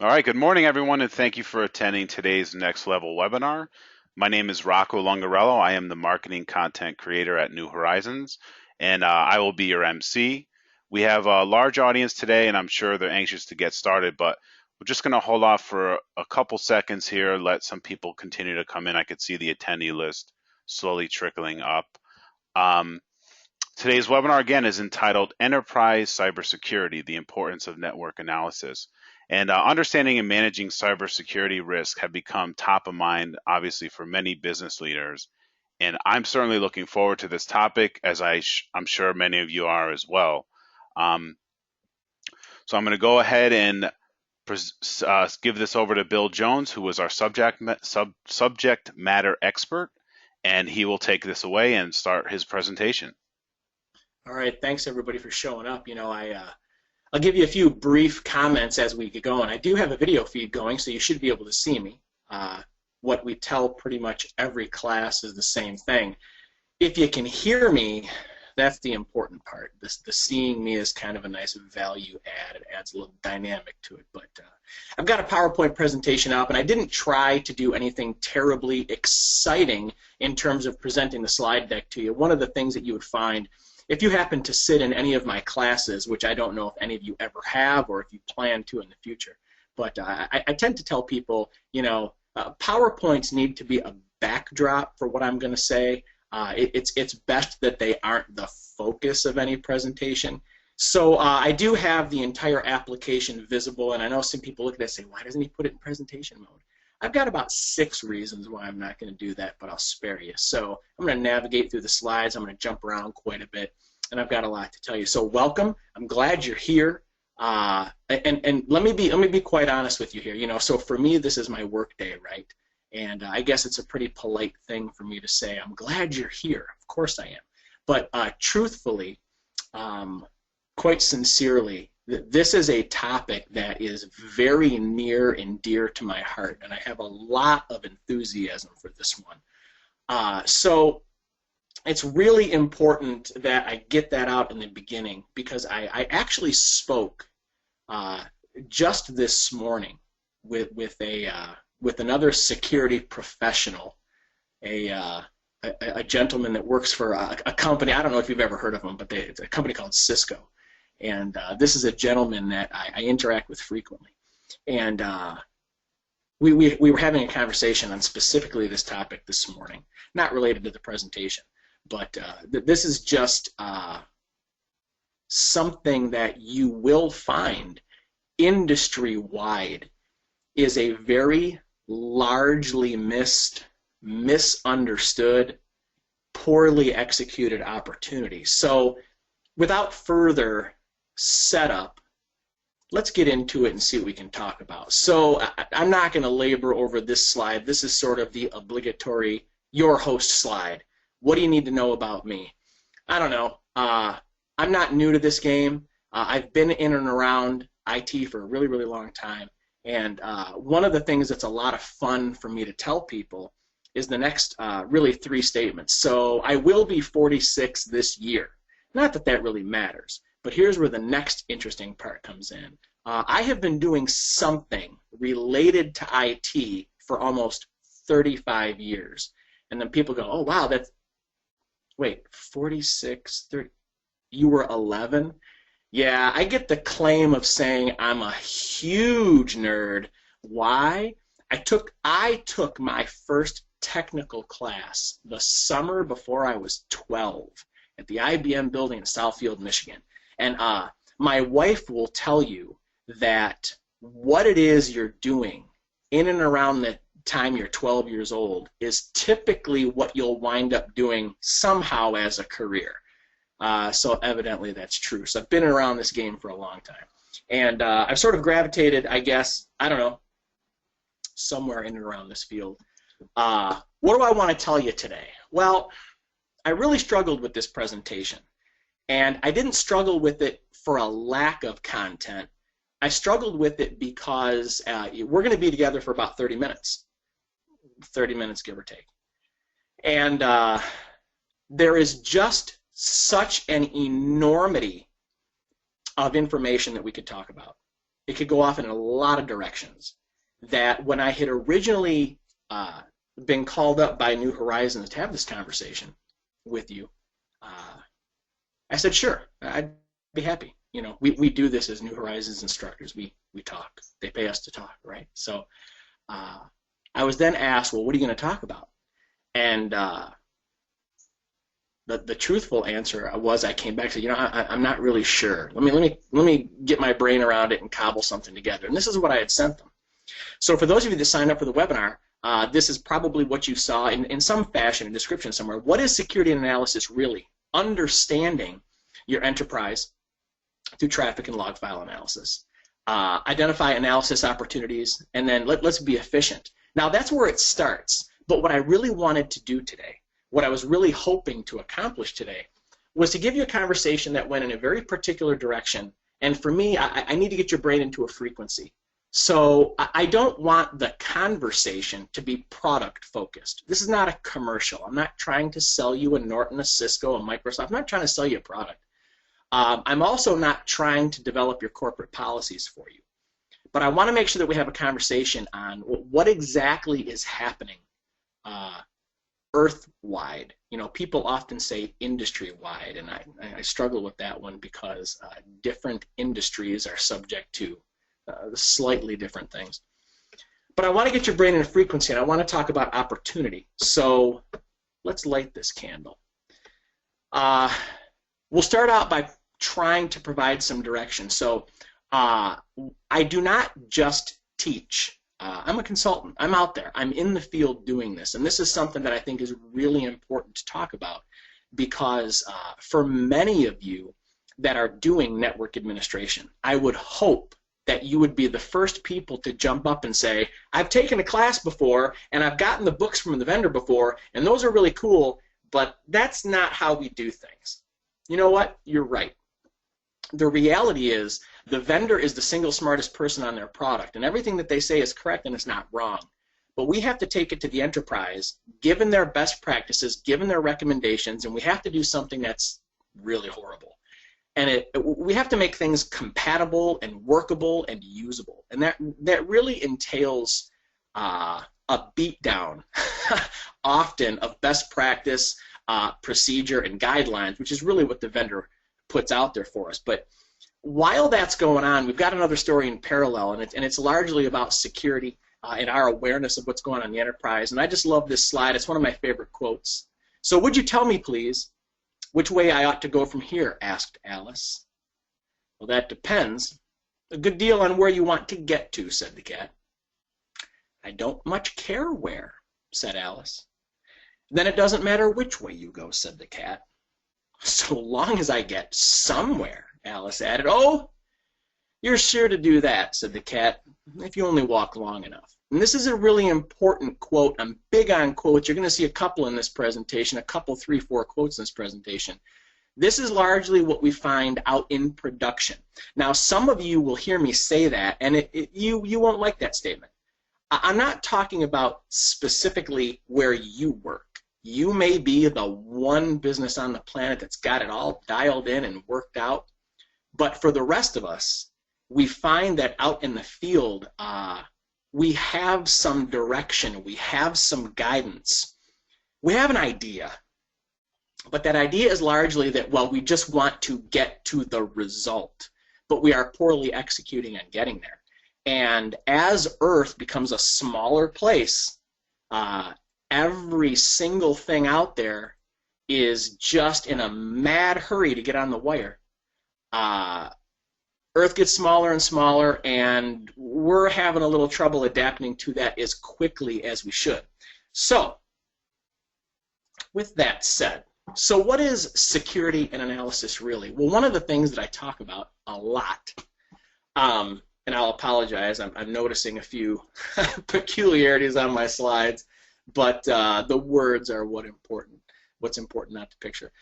All right, good morning, everyone, and thank you for attending today's Next Level webinar. My name is Rocco Longarello. I am the marketing content creator at New Horizons, and I will be your MC. We have a large audience today, and I'm sure they're anxious to get started, but we're just going to hold off for a couple seconds here, let some people continue to come in. I could see the attendee list slowly trickling up. Today's webinar, again, is entitled Enterprise Cybersecurity, the Importance of Network Analysis. And understanding and managing cybersecurity risk have become top of mind, obviously, for many business leaders. And I'm certainly looking forward to this topic, as I'm sure many of you are as well. So I'm going to go ahead and give this over to Bill Jones, who is our subject matter expert, and he will take this away and start his presentation. All right, thanks everybody for showing up. I'll give you a few brief comments as we get going. I do have a video feed going, so you should be able to see me. What we tell pretty much every class is the same thing. If you can hear me, that's the important part. The seeing me is kind of a nice value add. It adds a little dynamic to it. But I've got a PowerPoint presentation up, and I didn't try to do anything terribly exciting in terms of presenting the slide deck to you. One of the things that you would find if you happen to sit in any of my classes, which I don't know if any of you ever have or if you plan to in the future, but I tend to tell people, PowerPoints need to be a backdrop for what I'm going to say. It's best that they aren't the focus of any presentation. So I do have the entire application visible, and I know some people look at that and say, why doesn't he put it in presentation mode? I've got about 6 reasons why I'm not going to do that, but I'll spare you. So I'm going to navigate through the slides. I'm going to jump around quite a bit, and I've got a lot to tell you. So welcome. I'm glad you're here. And let me be quite honest with you here. So for me, this is my work day, right? And I guess it's a pretty polite thing for me to say, I'm glad you're here. Of course I am. But truthfully, quite sincerely, this is a topic that is very near and dear to my heart, and I have a lot of enthusiasm for this one. So it's really important that I get that out in the beginning, because I actually spoke just this morning with another security professional, a gentleman that works for a company. I don't know if you've ever heard of them, but it's a company called Cisco. And this is a gentleman that I interact with frequently. And we were having a conversation on specifically this topic this morning, not related to the presentation, but this is just something that you will find industry-wide is a very largely misunderstood, poorly executed opportunity. So without further setup, let's get into it and see what we can talk about. So I'm not going to labor over this slide. This is sort of the obligatory your host slide. What do you need to know about me? I don't know. I'm not new to this game. I've been in and around IT for a really, really long time. And one of the things that's a lot of fun for me to tell people is the next really 3 statements. So I will be 46 this year. Not that that really matters. But here's where the next interesting part comes in. I have been doing something related to IT for almost 35 years. And then people go, oh, wow, that's, wait, 46, 30, you were 11? Yeah, I get the claim of saying I'm a huge nerd. Why? I took my first technical class the summer before I was 12 at the IBM building in Southfield, Michigan. And my wife will tell you that what it is you're doing in and around the time you're 12 years old is typically what you'll wind up doing somehow as a career. So evidently that's true. So I've been around this game for a long time. And I've sort of gravitated, I guess, I don't know, somewhere in and around this field. What do I want to tell you today? Well, I really struggled with this presentation. And I didn't struggle with it for a lack of content. I struggled with it because we're going to be together for about 30 minutes. 30 minutes, give or take. And there is just such an enormity of information that we could talk about. it could go off in a lot of directions. That when I had originally been called up by New Horizons to have this conversation with you, I said, sure, I'd be happy. You know, we do this as New Horizons instructors. We talk. They pay us to talk, right? So I was then asked, well, what are you going to talk about? And the truthful answer was, I came back to, you know, I'm not really sure. Let me get my brain around it and cobble something together. And this is what I had sent them. So for those of you that signed up for the webinar, this is probably what you saw in some fashion, a description somewhere. What is security analysis really? Understanding your enterprise through traffic and log file analysis. Identify analysis opportunities, and then let's be efficient. Now that's where it starts. But what I really wanted to do today, what I was really hoping to accomplish today, was to give you a conversation that went in a very particular direction. And for me, I need to get your brain into a frequency. So I don't want the conversation to be product focused. This is not a commercial. I'm not trying to sell you a Norton, a Cisco, a Microsoft. I'm not trying to sell you a product. I'm also not trying to develop your corporate policies for you. But I want to make sure that we have a conversation on what exactly is happening earth-wide. You know, people often say industry-wide, and I struggle with that one because different industries are subject to slightly different things. But I want to get your brain in a frequency, and I want to talk about opportunity. So let's light this candle. We'll start out by trying to provide some direction. So I do not just teach. I'm a consultant. I'm out there. I'm in the field doing this. And this is something that I think is really important to talk about because for many of you that are doing network administration, I would hope that you would be the first people to jump up and say, I've taken a class before and I've gotten the books from the vendor before and those are really cool, but that's not how we do things. You know what? You're right. The reality is the vendor is the single smartest person on their product, and everything that they say is correct and it's not wrong. But we have to take it to the enterprise, given their best practices, given their recommendations, and we have to do something that's really horrible. And we have to make things compatible and workable and usable. And that really entails a beatdown often of best practice, procedure, and guidelines, which is really what the vendor puts out there for us. But while that's going on, we've got another story in parallel, and it's largely about security and our awareness of what's going on in the enterprise. And I just love this slide. It's one of my favorite quotes. So would you tell me, please, which way I ought to go from here? Asked Alice. Well, that depends a good deal on where you want to get to, said the cat. I don't much care where, said Alice. Then it doesn't matter which way you go, said the cat. So long as I get somewhere, Alice added. Oh, you're sure to do that, said the cat, if you only walk long enough. And this is a really important quote. I'm big on quotes. You're going to see a couple in this presentation, a couple, 3, 4 quotes in this presentation. This is largely what we find out in production. Now, some of you will hear me say that, and you won't like that statement. I'm not talking about specifically where you work. You may be the one business on the planet that's got it all dialed in and worked out. But for the rest of us, we find that out in the field, we have some direction, we have some guidance, we have an idea. But that idea is largely that, well, we just want to get to the result, but we are poorly executing on getting there. And as Earth becomes a smaller place, every single thing out there is just in a mad hurry to get on the wire. Earth gets smaller and smaller, and we're having a little trouble adapting to that as quickly as we should. So, with that said, so what is security and analysis really? Well, one of the things that I talk about a lot, and I'll apologize, I'm noticing a few peculiarities on my slides, but the words are what's important, not the picture.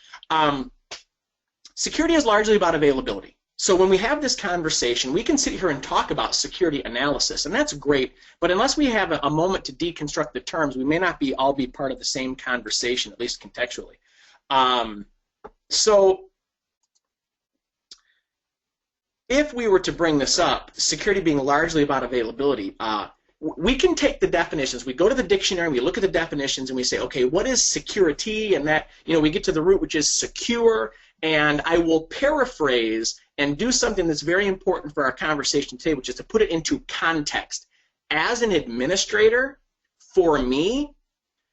Security is largely about availability. So when we have this conversation, we can sit here and talk about security analysis, and that's great, but unless we have a moment to deconstruct the terms, we may not all be part of the same conversation, at least contextually. So if we were to bring this up, security being largely about availability, we can take the definitions. We go to the dictionary, we look at the definitions, and we say, okay, what is security? And that, we get to the root, which is secure. And I will paraphrase and do something that's very important for our conversation today, which is to put it into context. As an administrator, for me,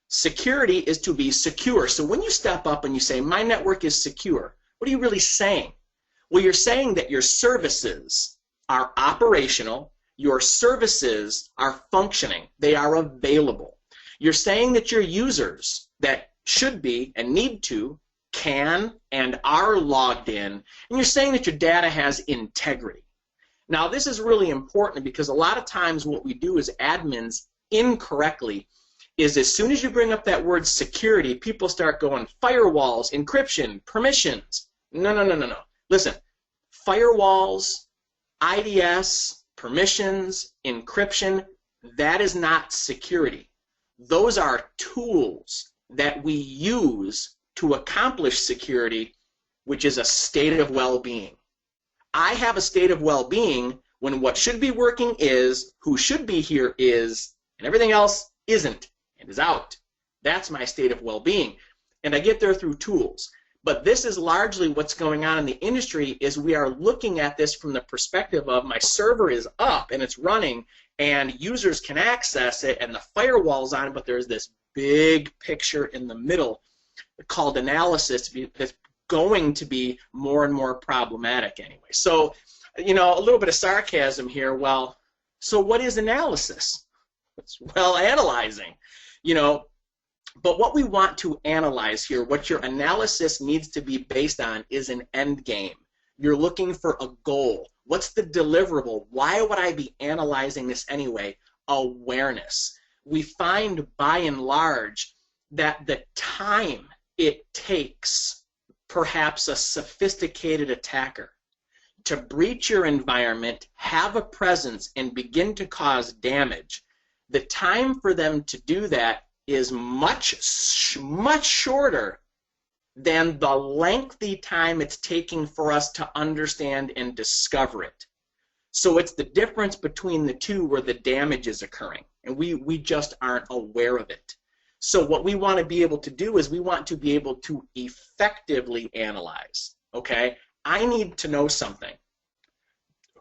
security is to be secure. So when you step up and you say, my network is secure, what are you really saying? Well, you're saying that your services are operational, your services are functioning, they are available. You're saying that your users that should be and need to can and are logged in, and you're saying that your data has integrity. Now, this is really important because a lot of times what we do as admins incorrectly is as soon as you bring up that word security, people start going firewalls, encryption, permissions. No, no, no, no, no. Listen, firewalls, IDS, permissions, encryption, that is not security. Those are tools that we use to accomplish security, which is a state of well-being. I have a state of well-being when what should be working is, who should be here is, and everything else isn't and is out. That's my state of well-being. And I get there through tools. But this is largely what's going on in the industry is we are looking at this from the perspective of my server is up and it's running and users can access it and the firewall's on, but there's this big picture in the middle called analysis that's going to be more and more problematic anyway. So, a little bit of sarcasm here. Well, so what is analysis? It's analyzing, But what we want to analyze here, what your analysis needs to be based on is an end game. You're looking for a goal. What's the deliverable? Why would I be analyzing this anyway? Awareness. We find by and large that the time it takes perhaps a sophisticated attacker to breach your environment, have a presence, and begin to cause damage, the time for them to do that is much shorter than the lengthy time it's taking for us to understand and discover it. So it's the difference between the two where the damage is occurring, and we just aren't aware of it. So what we want to be able to do is we want to be able to effectively analyze, okay? I need to know something.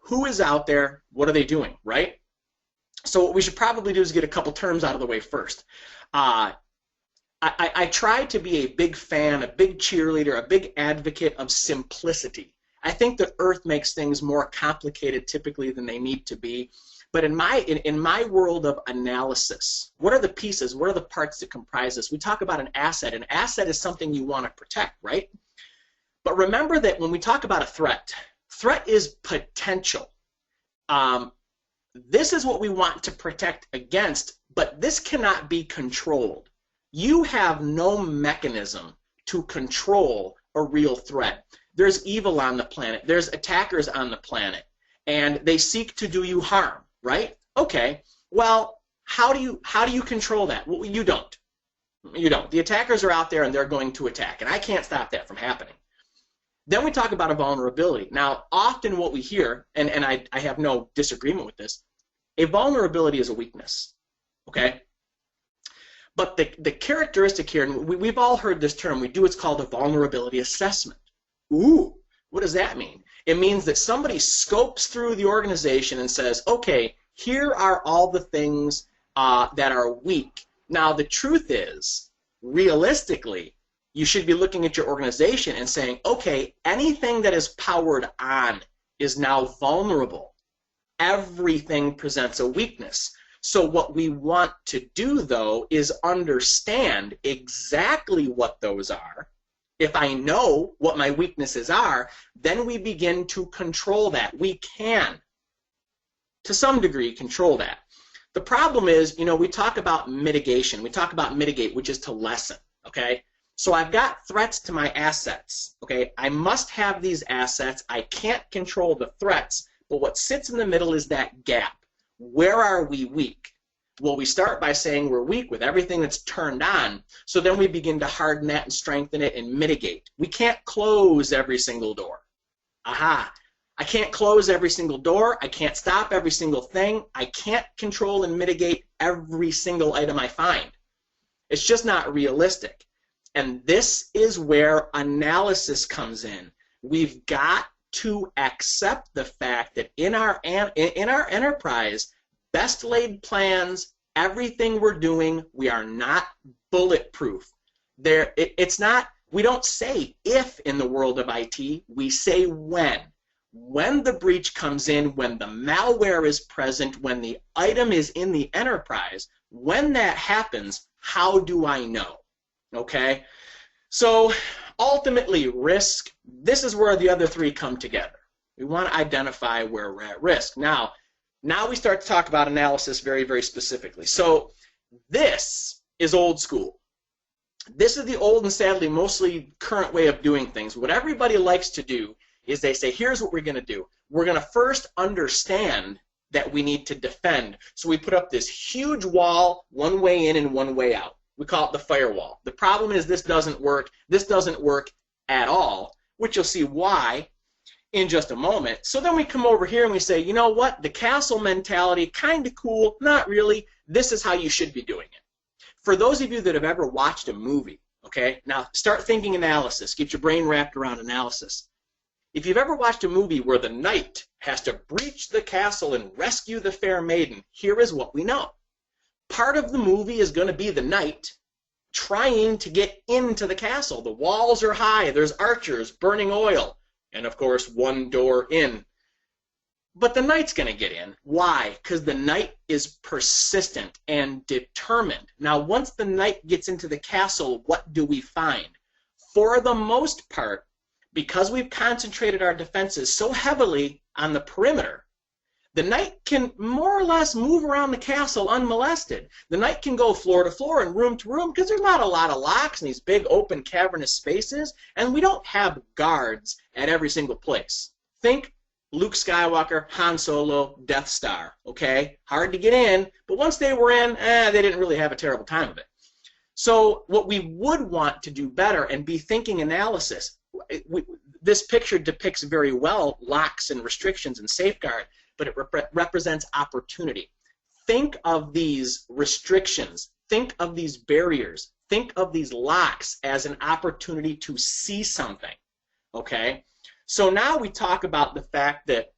Who is out there? What are they doing, right? So what we should probably do is get a couple terms out of the way first. I try to be a big fan, a big cheerleader, a big advocate of simplicity. I think that Earth makes things more complicated typically than they need to be. But in my world of analysis, what are the pieces, what are the parts that comprise this? We talk about an asset. An asset is something you want to protect, right? But remember that when we talk about a threat is potential. This is what we want to protect against, but this cannot be controlled. You have no mechanism to control a real threat. There's evil on the planet. There's attackers on the planet, and they seek to do you harm, right? Okay. Well, how do you control that? Well, you don't. You don't. The attackers are out there, and they're going to attack, and I can't stop that from happening. Then we talk about a vulnerability. Now, often what we hear, and I have no disagreement with this, a vulnerability is a weakness, okay? But the characteristic here, and we've all heard this term, we do what's called a vulnerability assessment. Ooh, what does that mean? It means that somebody scopes through the organization and says, okay, here are all the things that are weak. Now, the truth is, realistically, you should be looking at your organization and saying, okay, anything that is powered on is now vulnerable. Everything presents a weakness. So what we want to do, though, is understand exactly what those are. If I know what my weaknesses are, then we begin to control that. We can, to some degree, control that. The problem is, we talk about mitigation. We talk about mitigate, which is to lessen, okay? So I've got threats to my assets, okay? I must have these assets. I can't control the threats, but what sits in the middle is that gap. Where are we weak? Well, we start by saying we're weak with everything that's turned on, so then we begin to harden that and strengthen it and mitigate. We can't close every single door. Aha! I can't close every single door. I can't stop every single thing. I can't control and mitigate every single item I find. It's just not realistic. And this is where analysis comes in. We've got to accept the fact that in our enterprise, best laid plans, everything we're doing, we are not bulletproof. It's not, we don't say if in the world of IT, we say when. When the breach comes in, when the malware is present, when the item is in the enterprise, when that happens, how do I know? Okay? So ultimately, risk, this is where the other three come together. We want to identify where we're at risk. Now we start to talk about analysis very, very specifically. So this is old school. This is the old and sadly mostly current way of doing things. What everybody likes to do is they say, here's what we're going to do. We're going to first understand that we need to defend. So we put up this huge wall, one way in and one way out. We call it the firewall. The problem is this doesn't work. This doesn't work at all, which you'll see why in just a moment. So then we come over here and we say, you know what? The castle mentality, kind of cool, not really. This is how you should be doing it. For those of you that have ever watched a movie, okay, now start thinking analysis. Get your brain wrapped around analysis. If you've ever watched a movie where the knight has to breach the castle and rescue the fair maiden, here is what we know. Part of the movie is going to be the knight trying to get into the castle. The walls are high, there's archers burning oil, and of course one door in. But the knight's going to get in. Why? Because the knight is persistent and determined. Now once the knight gets into the castle, what do we find? For the most part, because we've concentrated our defenses so heavily on the perimeter, the knight can more or less move around the castle unmolested. The knight can go floor to floor and room to room because there's not a lot of locks in these big open cavernous spaces, and we don't have guards at every single place. Think Luke Skywalker, Han Solo, Death Star, okay? Hard to get in, but once they were in, they didn't really have a terrible time of it. So what we would want to do better and be thinking analysis, this picture depicts very well locks and restrictions and safeguard, but it represents opportunity. Think of these restrictions, think of these barriers, think of these locks as an opportunity to see something, okay? So now we talk about the fact that,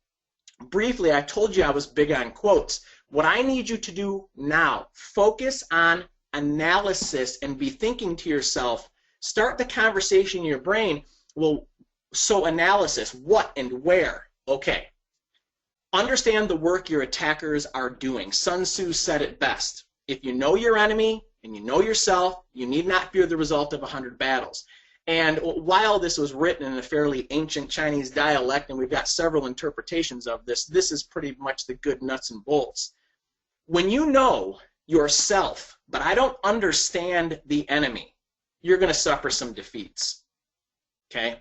briefly, I told you I was big on quotes. What I need you to do now, focus on analysis and be thinking to yourself, start the conversation in your brain, well, so analysis, what and where? Okay. Understand the work your attackers are doing. Sun Tzu said it best. If you know your enemy and you know yourself, you need not fear the result of 100 battles. And while this was written in a fairly ancient Chinese dialect, and we've got several interpretations of this, this is pretty much the good nuts and bolts. When you know yourself, but I don't understand the enemy, you're going to suffer some defeats. Okay?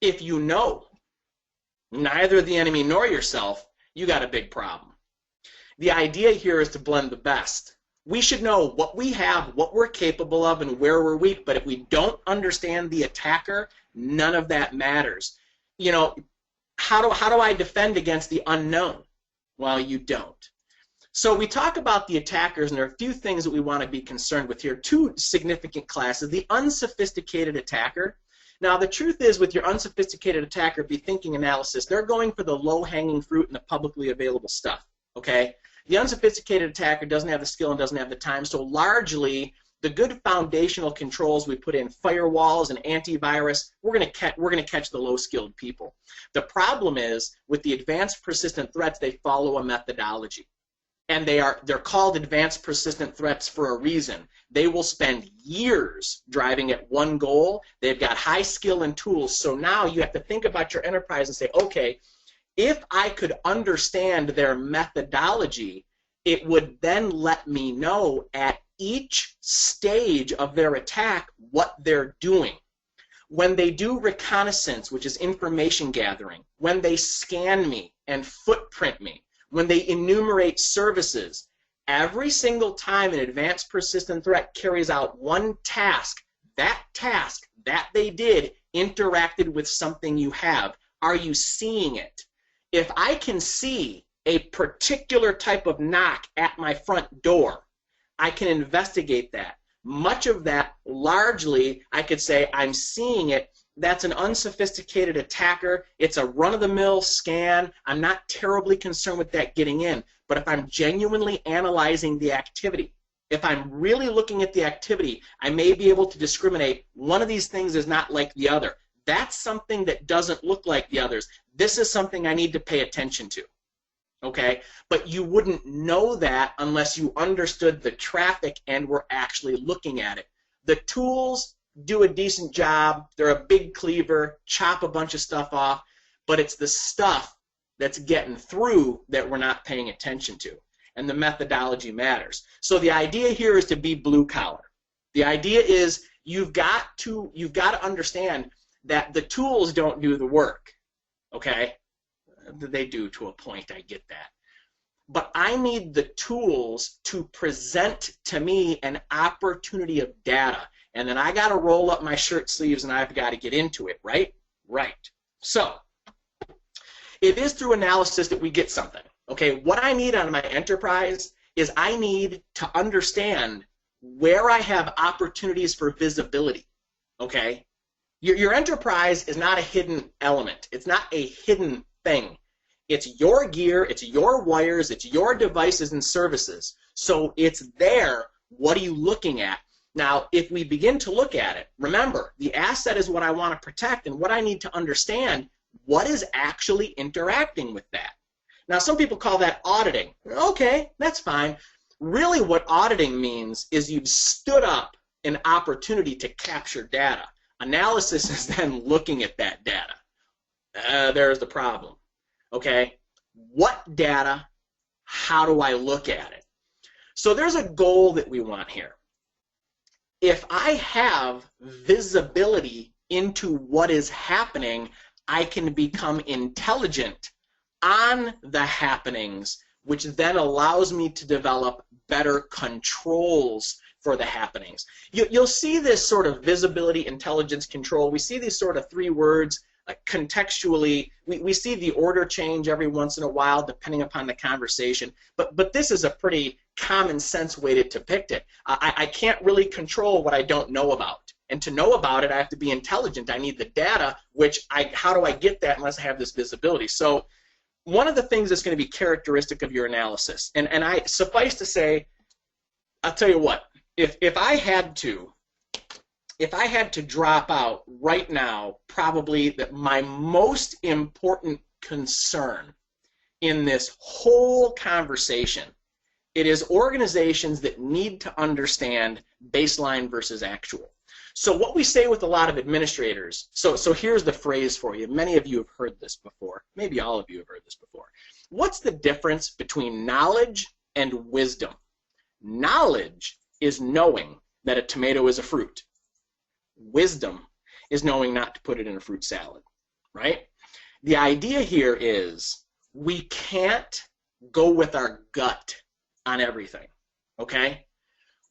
If you know neither the enemy nor yourself, you got a big problem. The idea here is to blend the best. We should know what we have, what we're capable of, and where we're weak, but if we don't understand the attacker, none of that matters. You know, how do I defend against the unknown? Well, you don't. So we talk about the attackers, and there are a few things that we want to be concerned with here. Two significant classes. The unsophisticated attacker. Now, the truth is, with your unsophisticated attacker, be thinking analysis, they're going for the low-hanging fruit and the publicly available stuff, okay? The unsophisticated attacker doesn't have the skill and doesn't have the time, so largely the good foundational controls we put in, firewalls and antivirus, we're going to catch the low-skilled people. The problem is, with the advanced persistent threats, they follow a methodology. And they're called advanced persistent threats for a reason. They will spend years driving at one goal. They've got high skill and tools. So now you have to think about your enterprise and say, okay, if I could understand their methodology, it would then let me know at each stage of their attack what they're doing. When they do reconnaissance, which is information gathering, when they scan me and footprint me, when they enumerate services, every single time an advanced persistent threat carries out one task that they did interacted with something you have. Are you seeing it? If I can see a particular type of knock at my front door, I can investigate that. Much of that, largely, I could say I'm seeing it. That's an unsophisticated attacker. It's a run-of-the-mill scan. I'm not terribly concerned with that getting in. But if I'm genuinely analyzing the activity, if I'm really looking at the activity, I may be able to discriminate one of these things is not like the other. That's something that doesn't look like the others. This is something I need to pay attention to. Okay? But you wouldn't know that unless you understood the traffic and were actually looking at it. The tools do a decent job. They're a big cleaver, chop a bunch of stuff off, but it's the stuff that's getting through that we're not paying attention to. And the methodology matters. So the idea here is to be blue collar. The idea is you've got to understand that the tools don't do the work. Okay? They do to a point, I get that. But I need the tools to present to me an opportunity of data. And then I got to roll up my shirt sleeves and I've got to get into it, right? Right. So it is through analysis that we get something. Okay, what I need on my enterprise is I need to understand where I have opportunities for visibility. Okay? Your enterprise is not a hidden element. It's not a hidden thing. It's your gear, it's your wires, it's your devices and services. So it's there. What are you looking at? Now, if we begin to look at it, remember, the asset is what I want to protect, and what I need to understand, what is actually interacting with that? Now, some people call that auditing. Okay, that's fine. Really what auditing means is you've stood up an opportunity to capture data. Analysis is then looking at that data. There's the problem. Okay, what data? How do I look at it? So there's a goal that we want here. If I have visibility into what is happening, I can become intelligent on the happenings, which then allows me to develop better controls for the happenings. You'll see this sort of visibility, intelligence, control. We see these sort of three words contextually. We see the order change every once in a while depending upon the conversation, but this is a pretty common sense way to depict it. I can't really control what I don't know about. And to know about it, I have to be intelligent. I need the data, how do I get that unless I have this visibility? So one of the things that's going to be characteristic of your analysis, and I suffice to say, I'll tell you what, if I had to drop out right now, probably that my most important concern in this whole conversation, it is organizations that need to understand baseline versus actual. So what we say with a lot of administrators, so here's the phrase for you. Many of you have heard this before. Maybe all of you have heard this before. What's the difference between knowledge and wisdom? Knowledge is knowing that a tomato is a fruit. Wisdom is knowing not to put it in a fruit salad, right? The idea here is we can't go with our gut on everything, okay?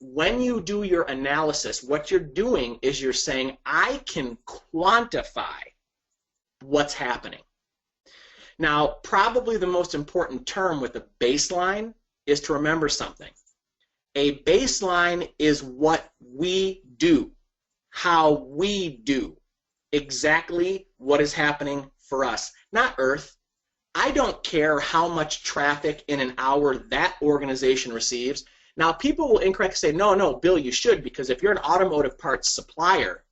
When you do your analysis, what you're doing is you're saying, I can quantify what's happening. Now, probably the most important term with a baseline is to remember something. A baseline is what we do, how we do, exactly what is happening for us, not Earth. I don't care how much traffic in an hour that organization receives. Now, people will incorrectly say, no, Bill, you should, because if you're an automotive parts supplier,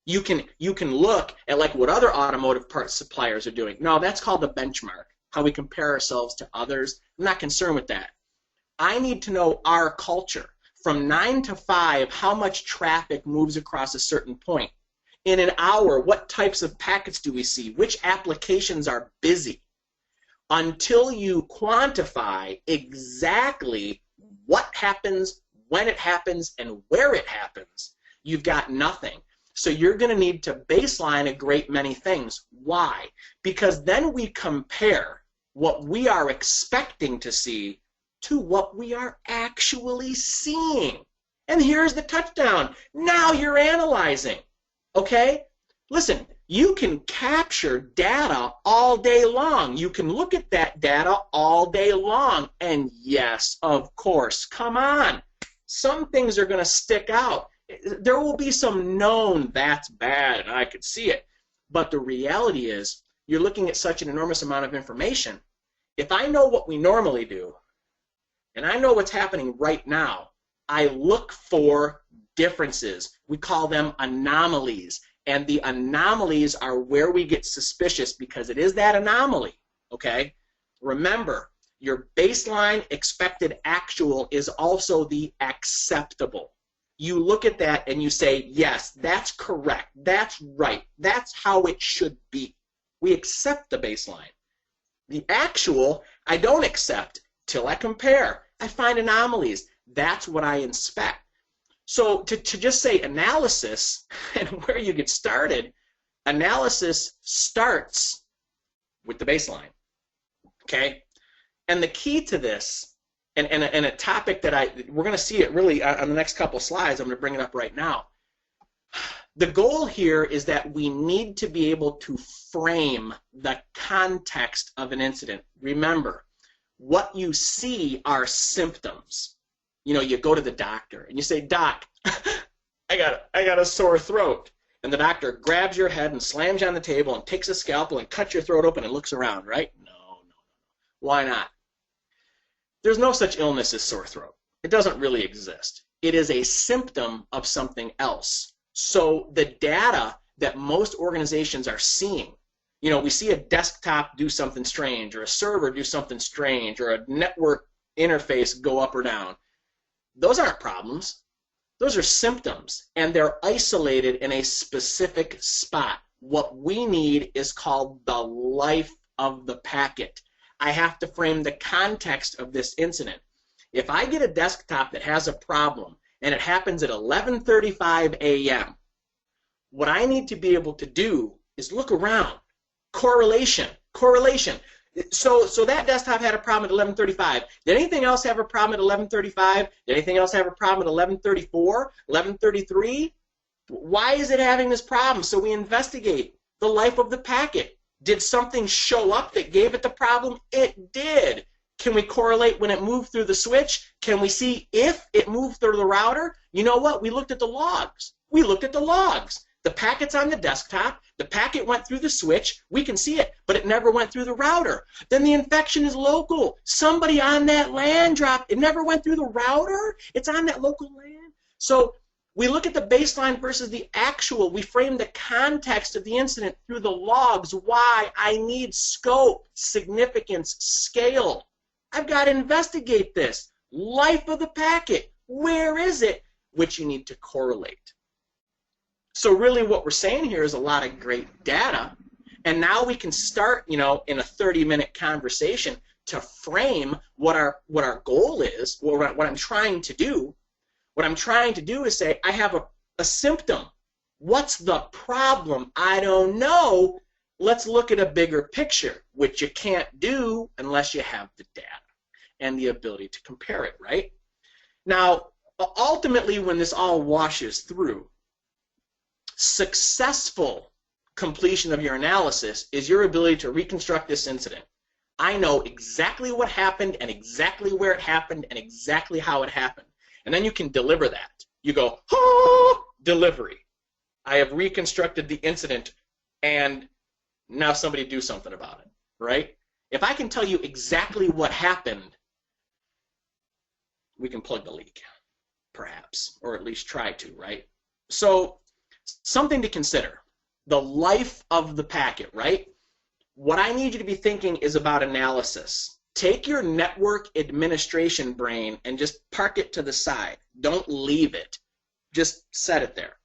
you can look at like what other automotive parts suppliers are doing. No, that's called the benchmark, how we compare ourselves to others. I'm not concerned with that. I need to know our culture. From 9 to 5, how much traffic moves across a certain point. In an hour, what types of packets do we see? Which applications are busy? Until you quantify exactly what happens, when it happens, and where it happens, you've got nothing. So you're going to need to baseline a great many things. Why? Because then we compare what we are expecting to see to what we are actually seeing. And here's the touchdown. Now you're analyzing. Okay? Listen, you can capture data all day long. You can look at that data all day long. And yes, of course, come on. Some things are going to stick out. There will be some known that's bad, and I could see it. But the reality is, you're looking at such an enormous amount of information. If I know what we normally do, and I know what's happening right now, I look for differences. We call them anomalies. And the anomalies are where we get suspicious because it is that anomaly, okay? Remember, your baseline expected actual is also the acceptable. You look at that and you say, yes, that's correct, that's right, that's how it should be. We accept the baseline. The actual, I don't accept till I compare. I find anomalies. That's what I inspect. So to just say analysis and where you get started, analysis starts with the baseline, okay? And the key to this, and a topic that we're going to see it really on the next couple slides, I'm going to bring it up right now. The goal here is that we need to be able to frame the context of an incident. Remember, what you see are symptoms. You know, you go to the doctor and you say, Doc, I got a sore throat. And the doctor grabs your head and slams you on the table and takes a scalpel and cuts your throat open and looks around, right? No. Why not? There's no such illness as sore throat. It doesn't really exist. It is a symptom of something else. So the data that most organizations are seeing, you know, we see a desktop do something strange, or a server do something strange, or a network interface go up or down. Those aren't problems. Those are symptoms, and they're isolated in a specific spot. What we need is called the life of the packet. I have to frame the context of this incident. If I get a desktop that has a problem, and it happens at 11:35 a.m., what I need to be able to do is look around. Correlation. So that desktop had a problem at 11:35. Did anything else have a problem at 11:35? Did anything else have a problem at 11:34? 11:33? Why is it having this problem? So we investigate the life of the packet. Did something show up that gave it the problem? It did. Can we correlate when it moved through the switch? Can we see if it moved through the router? You know what? We looked at the logs. The packet's on the desktop. The packet went through the switch. We can see it, but it never went through the router. Then the infection is local. Somebody on that LAN dropped. It never went through the router. It's on that local LAN. So we look at the baseline versus the actual. We frame the context of the incident through the logs. Why? I need scope, significance, scale. I've got to investigate this. Life of the packet. Where is it? Which you need to correlate. So really what we're saying here is a lot of great data, and now we can start, you know, in a 30-minute conversation to frame what our goal is, what I'm trying to do. What I'm trying to do is say, I have a symptom. What's the problem? I don't know. Let's look at a bigger picture, which you can't do unless you have the data and the ability to compare it, right? Now, ultimately, when this all washes through, successful completion of your analysis is your ability to reconstruct this incident. I know exactly what happened and exactly where it happened and exactly how it happened. And then you can deliver that. You go, oh, delivery. I have reconstructed the incident, and now somebody do something about it, right? If I can tell you exactly what happened, we can plug the leak, perhaps, or at least try to, right? So something to consider, the life of the packet, right? What I need you to be thinking is about analysis. Take your network administration brain and just park it to the side. Don't leave it. Just set it there.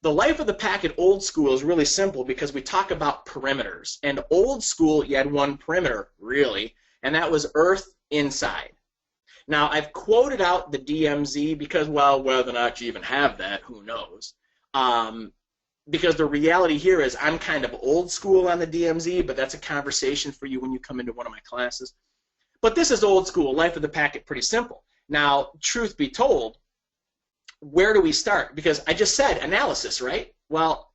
The life of the packet old school is really simple because we talk about perimeters. And old school, you had one perimeter, really, and that was Earth inside. Now, I've quoted out the DMZ because, well, whether or not you even have that, who knows? Because the reality here is I'm kind of old school on the DMZ, but that's a conversation for you when you come into one of my classes. But this is old school, life of the packet, pretty simple. Now, truth be told, where do we start? Because I just said analysis, right? Well,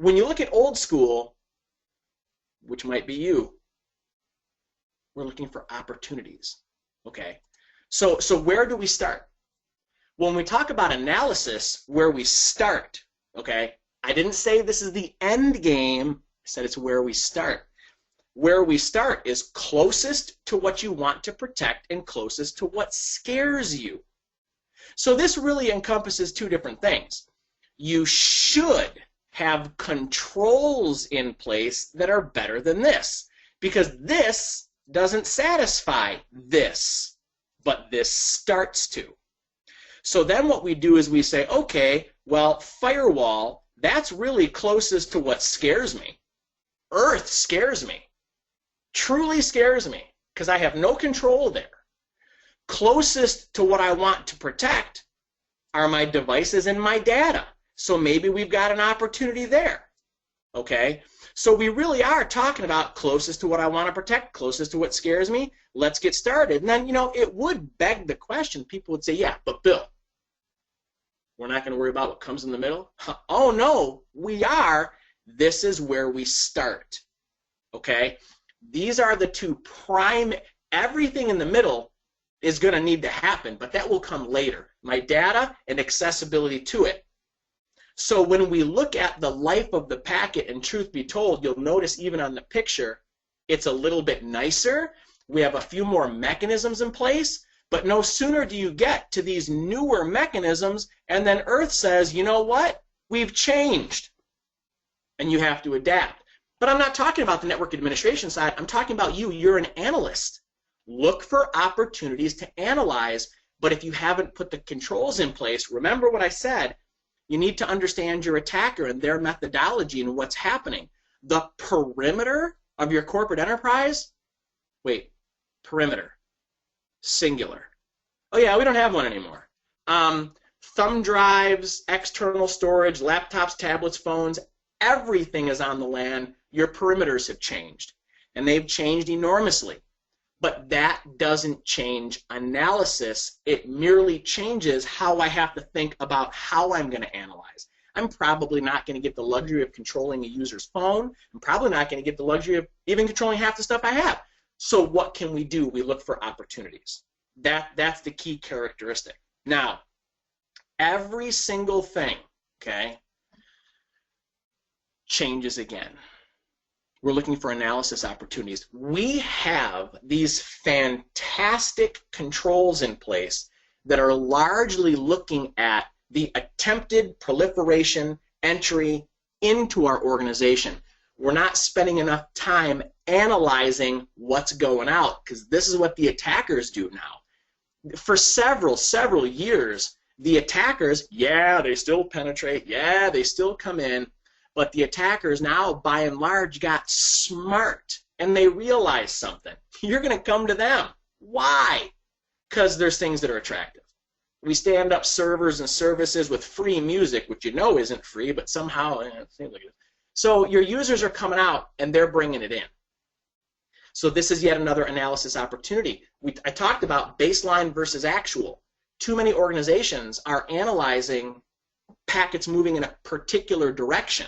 When you look at old school, which might be you, we're looking for opportunities. Okay, so where do we start? When we talk about analysis, where we start, okay, I didn't say this is the end game. I said it's where we start. Where we start is closest to what you want to protect and closest to what scares you. So this really encompasses two different things. You should have controls in place that are better than this, because this doesn't satisfy this, but this starts to. So then what we do is we say, okay, well, firewall, that's really closest to what scares me. Earth scares me. Truly scares me, because I have no control there. Closest to what I want to protect are my devices and my data. So maybe we've got an opportunity there. Okay? So we really are talking about closest to what I want to protect, closest to what scares me. Let's get started. And then, you know, it would beg the question. People would say, yeah, but Bill, we're not going to worry about what comes in the middle? Oh, no, we are. This is where we start. Okay? These are the two prime, everything in the middle is going to need to happen, but that will come later. My data and accessibility to it. So when we look at the life of the packet, and truth be told, you'll notice even on the picture, it's a little bit nicer. We have a few more mechanisms in place, but no sooner do you get to these newer mechanisms, and then Earth says, you know what? We've changed, and you have to adapt. But I'm not talking about the network administration side. I'm talking about you. You're an analyst. Look for opportunities to analyze, but if you haven't put the controls in place, remember what I said, you need to understand your attacker and their methodology and what's happening. The perimeter of your corporate enterprise, wait, perimeter, singular. Oh yeah, we don't have one anymore. Thumb drives, external storage, laptops, tablets, phones, everything is on the LAN. Your perimeters have changed, and they've changed enormously. But that doesn't change analysis. It merely changes how I have to think about how I'm going to analyze. I'm probably not going to get the luxury of controlling a user's phone. I'm probably not going to get the luxury of even controlling half the stuff I have. So what can we do? We look for opportunities. That's the key characteristic. Now, every single thing, okay, changes again. We're looking for analysis opportunities. We have these fantastic controls in place that are largely looking at the attempted proliferation, entry into our organization. We're not spending enough time analyzing what's going out, because this is what the attackers do now. For several years, the attackers, yeah, they still penetrate, yeah, they still come in, but the attackers now, by and large, got smart, and they realized something. You're going to come to them. Why? Because there's things that are attractive. We stand up servers and services with free music, which you know isn't free, but somehow it seems like it is. So your users are coming out, and they're bringing it in. So this is yet another analysis opportunity. I talked about baseline versus actual. Too many organizations are analyzing packets moving in a particular direction.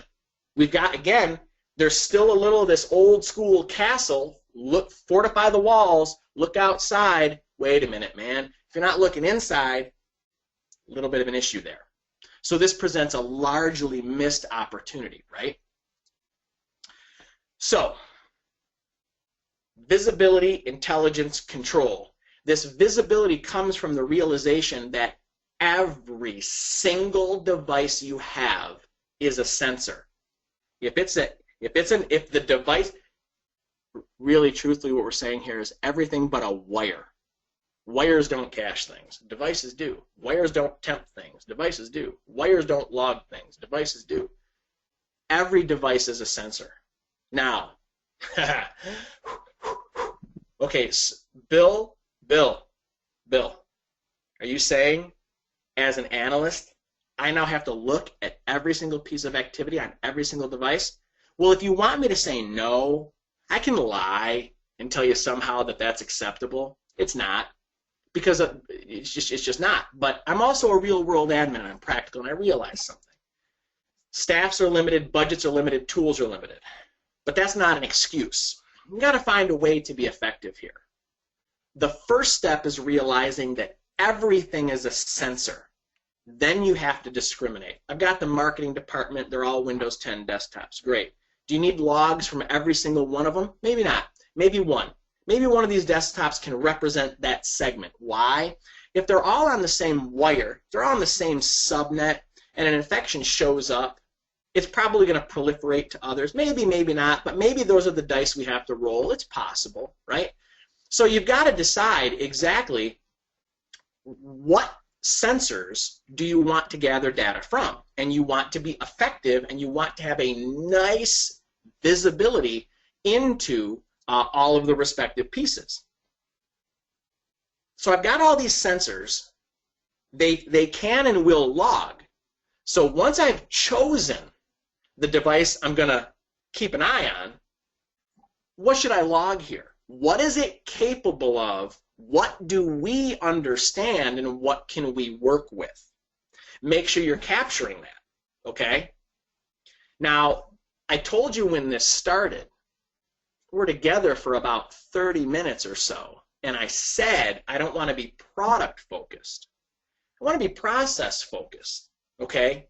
We've got, again, there's still a little of this old school castle, fortify the walls, look outside. Wait a minute, man. If you're not looking inside, a little bit of an issue there. So this presents a largely missed opportunity, right? So, visibility, intelligence, control. This visibility comes from the realization that every single device you have is a sensor. If the device, really truthfully what we're saying here is everything but a wire. Wires don't cache things. Devices do. Wires don't temp things. Devices do. Wires don't log things. Devices do. Every device is a sensor. Now, okay, Bill, are you saying as an analyst, I now have to look at every single piece of activity on every single device? Well, if you want me to say no, I can lie and tell you somehow that that's acceptable. It's not, because it's just not. But I'm also a real-world admin, and I'm practical, and I realize something. Staffs are limited, budgets are limited, tools are limited. But that's not an excuse. You've got to find a way to be effective here. The first step is realizing that everything is a sensor. Then you have to discriminate. I've got the marketing department. They're all Windows 10 desktops. Great. Do you need logs from every single one of them? Maybe not. Maybe one. Maybe one of these desktops can represent that segment. Why? If they're all on the same wire, they're all on the same subnet, and an infection shows up, it's probably going to proliferate to others. Maybe, maybe not, but maybe those are the dice we have to roll. It's possible, right? So you've got to decide exactly what sensors do you want to gather data from, and you want to be effective, and you want to have a nice visibility into all of the respective pieces. So I've got all these sensors. They can and will log. So once I've chosen the device I'm going to keep an eye on, what should I log here? What is it capable of? What do we understand, and what can we work with? Make sure you're capturing that, okay? Now, I told you when this started, we're together for about 30 minutes or so, and I said I don't want to be product focused. I want to be process focused, okay?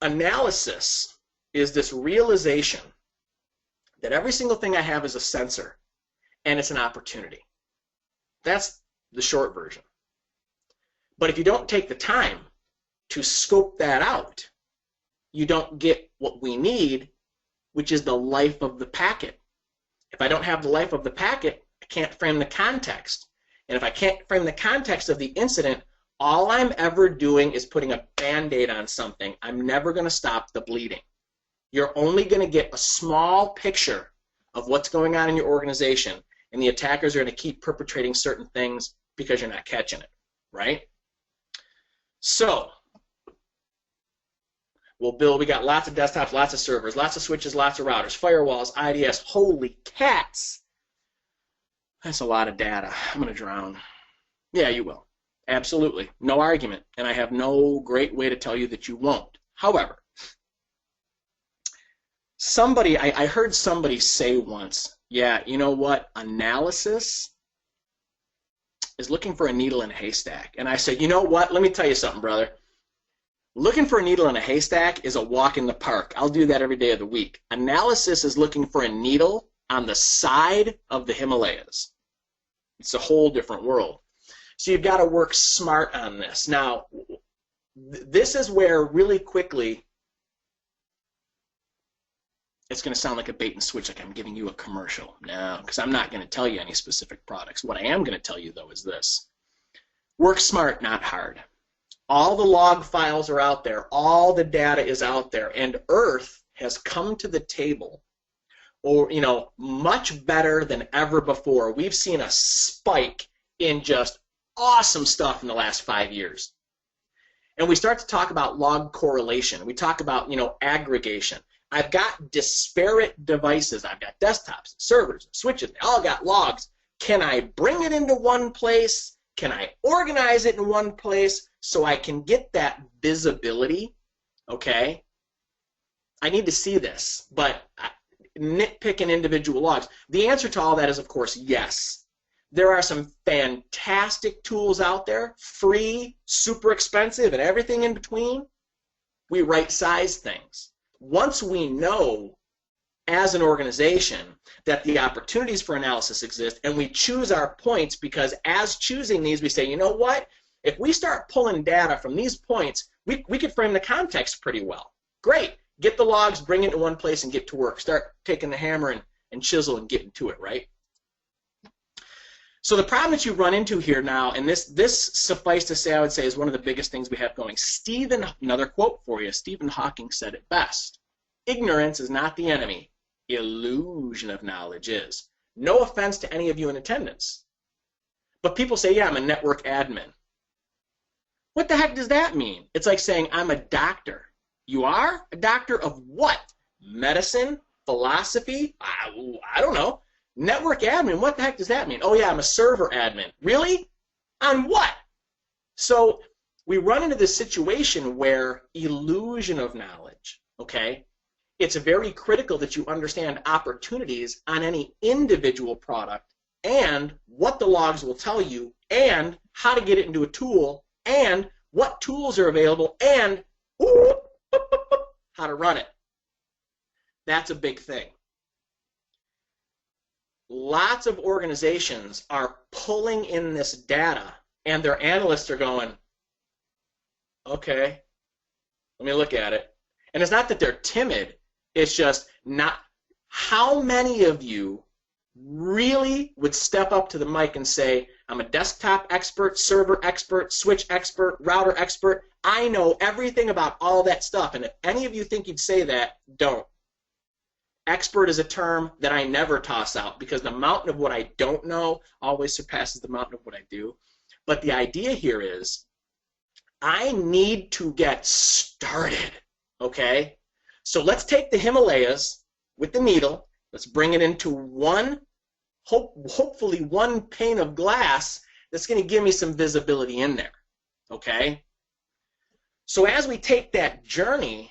Analysis is this realization that every single thing I have is a sensor, and it's an opportunity. That's the short version. But if you don't take the time to scope that out, you don't get what we need, which is the life of the packet. If I don't have the life of the packet, I can't frame the context. And if I can't frame the context of the incident, all I'm ever doing is putting a Band-Aid on something. I'm never going to stop the bleeding. You're only going to get a small picture of what's going on in your organization, and the attackers are going to keep perpetrating certain things because you're not catching it, right? So, well, Bill, we got lots of desktops, lots of servers, lots of switches, lots of routers, firewalls, IDS. Holy cats! That's a lot of data. I'm going to drown. Yeah, you will. Absolutely. No argument. And I have no great way to tell you that you won't. However, I heard somebody say once, yeah, you know what? Analysis is looking for a needle in a haystack. And I said, you know what? Let me tell you something, brother. Looking for a needle in a haystack is a walk in the park. I'll do that every day of the week. Analysis is looking for a needle on the side of the Himalayas. It's a whole different world. So you've got to work smart on this. Now, this is where really quickly it's going to sound like a bait and switch, like I'm giving you a commercial. No, because I'm not going to tell you any specific products. What I am going to tell you, though, is this. Work smart, not hard. All the log files are out there. All the data is out there. And Earth has come to the table, or, you know, much better than ever before. We've seen a spike in just awesome stuff in the last 5 years. And we start to talk about log correlation. We talk about, you know, aggregation. I've got disparate devices. I've got desktops, servers, switches. They all got logs. Can I bring it into one place? Can I organize it in one place so I can get that visibility? Okay. I need to see this, but nitpicking individual logs. The answer to all that is, of course, yes. There are some fantastic tools out there, free, super expensive, and everything in between. We right-size things. Once we know as an organization that the opportunities for analysis exist, and we choose our points, because as choosing these, we say, you know what? If we start pulling data from these points, we could frame the context pretty well. Great. Get the logs, bring it to one place, and get to work. Start taking the hammer and chisel and getting to it, right? So the problem that you run into here now, and this suffice to say, I would say, is one of the biggest things we have going. Another quote for you, Stephen Hawking said it best. Ignorance is not the enemy. Illusion of knowledge is. No offense to any of you in attendance. But people say, yeah, I'm a network admin. What the heck does that mean? It's like saying, I'm a doctor. You are? A doctor of what? Medicine? Philosophy? I don't know. Network admin, what the heck does that mean? Oh yeah, I'm a server admin. Really? On what? So we run into this situation where illusion of knowledge, okay? It's very critical that you understand opportunities on any individual product and what the logs will tell you and how to get it into a tool and what tools are available and how to run it. That's a big thing. Lots of organizations are pulling in this data and their analysts are going, okay, let me look at it. And it's not that they're timid, it's just not. How many of you really would step up to the mic and say, I'm a desktop expert, server expert, switch expert, router expert, I know everything about all that stuff. And if any of you think you'd say that, don't. Expert is a term that I never toss out because the mountain of what I don't know always surpasses the mountain of what I do. But the idea here is I need to get started, okay? So let's take the Himalayas with the needle. Let's bring it into one, hopefully one pane of glass that's going to give me some visibility in there, okay? So as we take that journey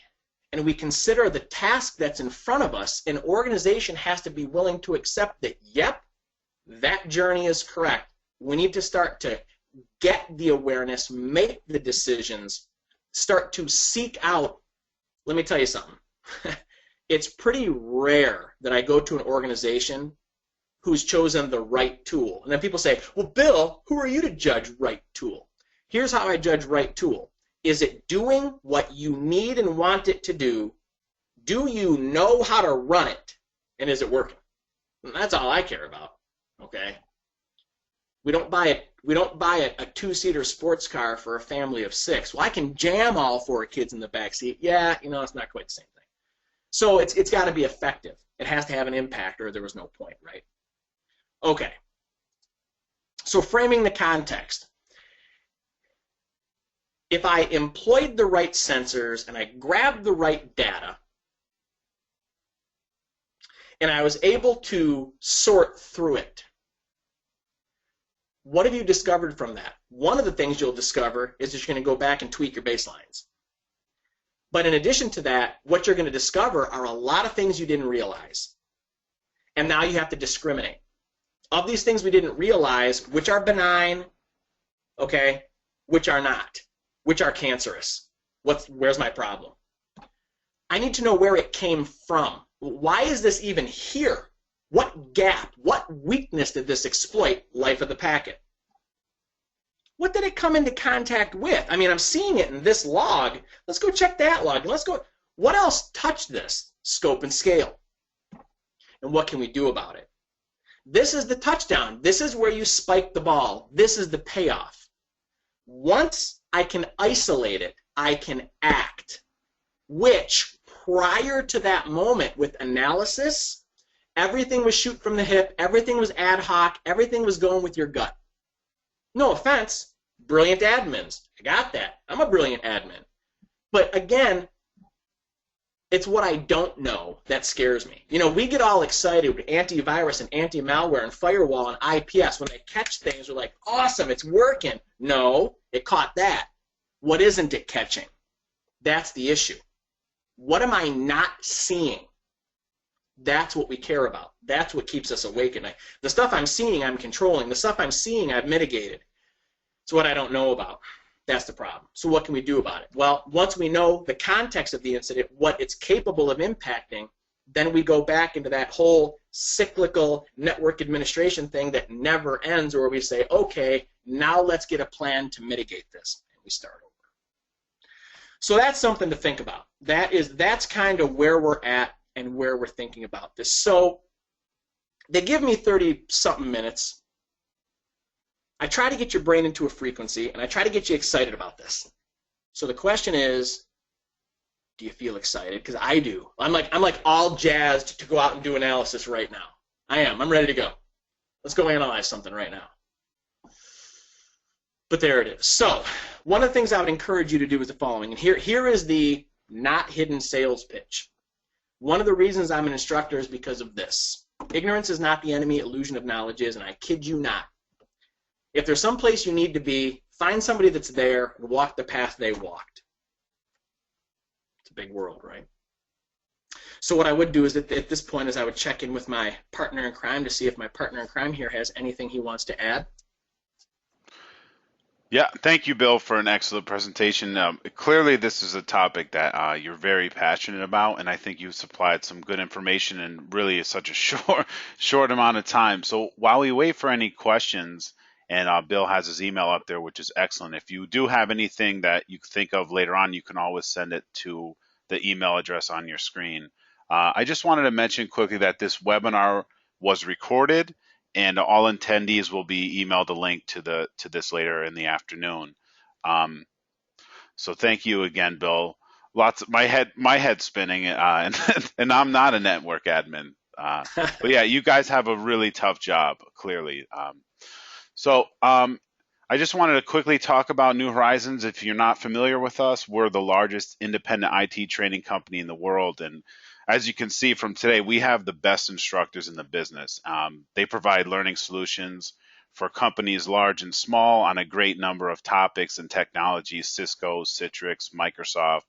and we consider the task that's in front of us, an organization has to be willing to accept that, yep, that journey is correct. We need to start to get the awareness, make the decisions, start to seek out. Let me tell you something. It's pretty rare that I go to an organization who's chosen the right tool. And then people say, well, Bill, who are you to judge right tool? Here's how I judge right tool. Is it doing what you need and want it to do? Do you know how to run it? And is it working? And that's all I care about, okay? We don't buy a two-seater sports car for a family of 6. Well, I can jam all 4 kids in the back seat. Yeah, you know, it's not quite the same thing. So it's got to be effective. It has to have an impact or there was no point, right? Okay. So framing the context. If I employed the right sensors and I grabbed the right data and I was able to sort through it, what have you discovered from that? One of the things you'll discover is that you're going to go back and tweak your baselines. But in addition to that, what you're going to discover are a lot of things you didn't realize. And now you have to discriminate. Of these things we didn't realize, which are benign, okay, which are not, which are cancerous. Where's my problem? I need to know where it came from. Why is this even here? What gap, what weakness did this exploit? Life of the packet. What did it come into contact with? I mean, I'm seeing it in this log. Let's go check that log. Let's go. What else touched this? Scope and scale. And what can we do about it? This is the touchdown. This is where you spike the ball. This is the payoff. Once I can isolate it, I can act. Which, prior to that moment with analysis, everything was shoot from the hip, everything was ad hoc, everything was going with your gut. No offense, brilliant admins. I got that. I'm a brilliant admin. But again, it's what I don't know that scares me. You know, we get all excited with antivirus and anti-malware and firewall and IPS. When they catch things, we're like, awesome, it's working. No, it caught that. What isn't it catching? That's the issue. What am I not seeing? That's what we care about. That's what keeps us awake at night. The stuff I'm seeing, I'm controlling. The stuff I'm seeing, I've mitigated. It's what I don't know about. That's the problem. So what can we do about it? Well, once we know the context of the incident, what it's capable of impacting, then we go back into that whole cyclical network administration thing that never ends, where we say, okay, now let's get a plan to mitigate this. And we start over. So that's something to think about. That's kind of where we're at and where we're thinking about this. So they give me 30-something minutes. I try to get your brain into a frequency, and I try to get you excited about this. So the question is, do you feel excited? Because I do. I'm like all jazzed to go out and do analysis right now. I am. I'm ready to go. Let's go analyze something right now. But there it is. So one of the things I would encourage you to do is the following. And here is the not hidden sales pitch. One of the reasons I'm an instructor is because of this. Ignorance is not the enemy, illusion of knowledge is, and I kid you not. If there's some place you need to be, find somebody that's there and walk the path they walked. It's a big world, right? So what I would do is at this point is I would check in with my partner in crime to see if my partner in crime here has anything he wants to add. Yeah, thank you, Bill, for an excellent presentation. Clearly, this is a topic that you're very passionate about, and I think you supplied some good information in really such a short amount of time. So while we wait for any questions, and Bill has his email up there, which is excellent. If you do have anything that you think of later on, you can always send it to the email address on your screen. I just wanted to mention quickly that this webinar was recorded, and all attendees will be emailed a link to this later in the afternoon. So thank you again, Bill. My head spinning, and I'm not a network admin. But yeah, you guys have a really tough job, clearly. I just wanted to quickly talk about New Horizons. If you're not familiar with us, we're the largest independent IT training company in the world, and as you can see from today, we have the best instructors in the business. They provide learning solutions for companies large and small on a great number of topics and technologies: Cisco, Citrix, Microsoft,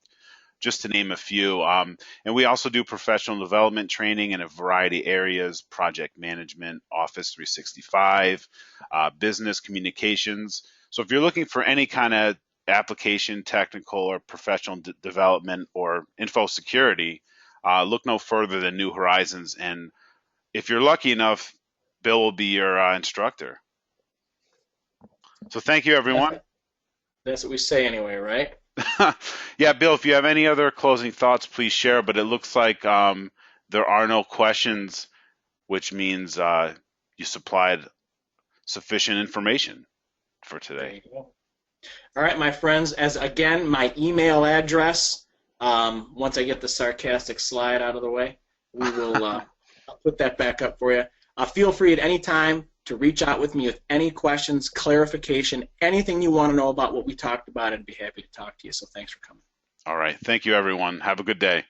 just to name a few. And we also do professional development training in a variety of areas: project management, Office 365, business communications. So if you're looking for any kind of application, technical, or professional development or info security, look no further than New Horizons. And if you're lucky enough, Bill will be your instructor. So thank you, everyone. That's what we say anyway, right? Yeah, Bill, if you have any other closing thoughts, please share. But it looks like there are no questions, which means you supplied sufficient information for today. There you go. All right, my friends, as again, my email address, once I get the sarcastic slide out of the way, we will I'll put that back up for you. Feel free at any time to reach out with me with any questions, clarification, anything you want to know about what we talked about. I'd be happy to talk to you. So thanks for coming. All right. Thank you, everyone. Have a good day.